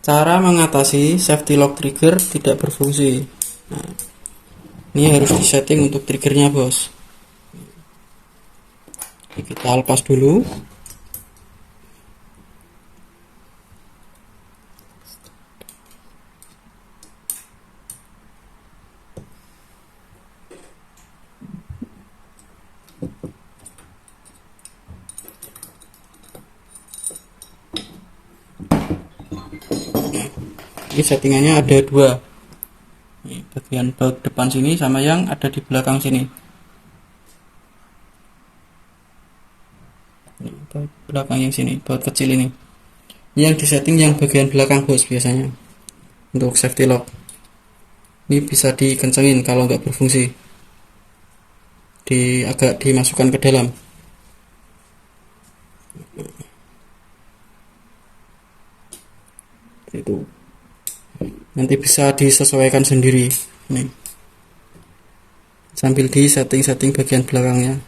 Cara mengatasi safety lock trigger tidak berfungsi. Nah, ini harus disetting untuk triggernya, bos. Kita lepas dulu. Ini settingannya ada dua. Ini bagian baut depan sini sama yang ada di belakang sini. Ini baut belakang yang sini, baut kecil ini. Ini yang disetting yang bagian belakang, bos, biasanya untuk safety lock. Ini bisa dikencengin kalau nggak berfungsi. Agak dimasukkan ke dalam. Itu nanti bisa disesuaikan sendiri nih, sambil di setting bagian belakangnya.